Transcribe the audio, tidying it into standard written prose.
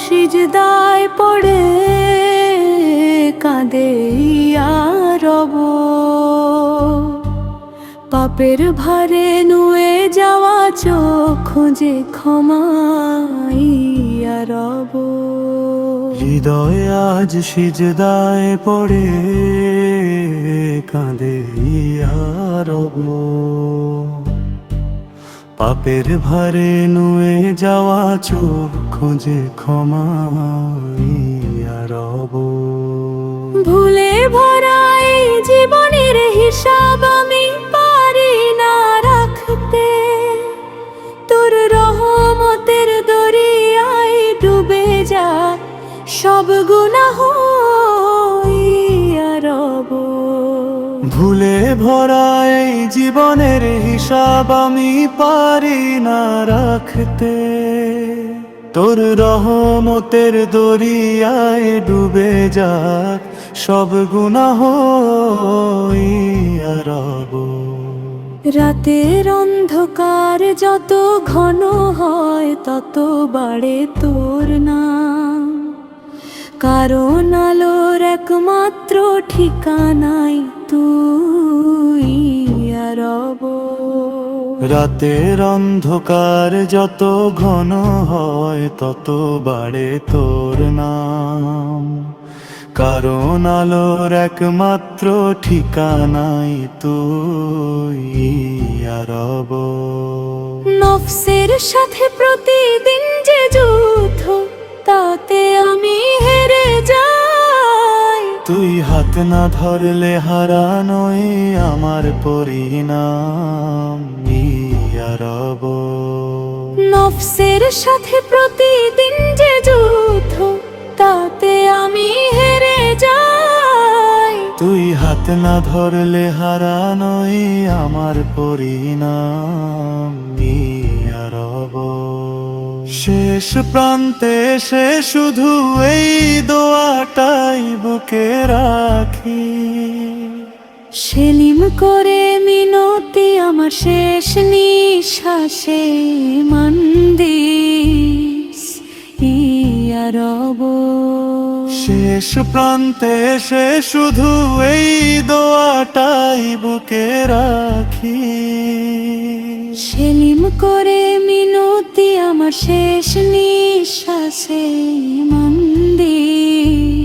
সিজদায় পড়ে কাঁদে ইয়া রব। পাপের ভারে নুয়ে যাওয়া চোখ খুঁজে ক্ষমা ইয়া রব। হৃদয় আজ সিজদায় পড়ে কাঁদে ইয়া রব। পাপের ভারে নুয়ে যাওয়া চোখ খুঁজে ক্ষমা ইয়া রব। ভুলে ভরা এই জীবনের হিসাব আমি পারি না রাখতে, তোর রহমতের দরিয়ায় ডুবে যা সব গুনাহ ইয়া রব। ভুলে ভরা এই জীবনের হিসাব আমি পারি না রাখতে, তোর রহমতের দরিয়ায় ডুবে যাক সব গুনাহ ইয়া রব। রাতের অন্ধকার যত ঘন হয় তত বাড়ে তোর নাম, কারণ আলোর একমাত্র ঠিকানাই তুই ইয়া রব। রাতের অন্ধকার যত ঘন হয় তত বাড়ে তোর নাম, কারণ আলোর একমাত্র ঠিকানাই তুই ইয়া রব। নফসের সাথে প্রতিদিন যে যুদ্ধ তাতে আমি হেরে যাই, তুই হাত না ধরলে হারানোই আমার পরিণাম ইয়া রব। নফসের সাথে প্রতিদিন যে যুদ্ধ তাতে আমি হেরে যাই, তুই হাত না ধরলে হারানোই আমার পরিণাম ইয়া রব। শেষ প্রান্তে এসে শুধু এই দোয়াটাই বুকে রাখি, সেলিম করে মিনতি আমার শেষ নিঃশ্বাসে মন্দিস ইয়া রব। শেষ প্রান্তে এসে শুধু এই দোয়াটাই বুকে রাখি, সেলিম করে মিনতি আমার শেষ নিঃশ্বাসে মন্দির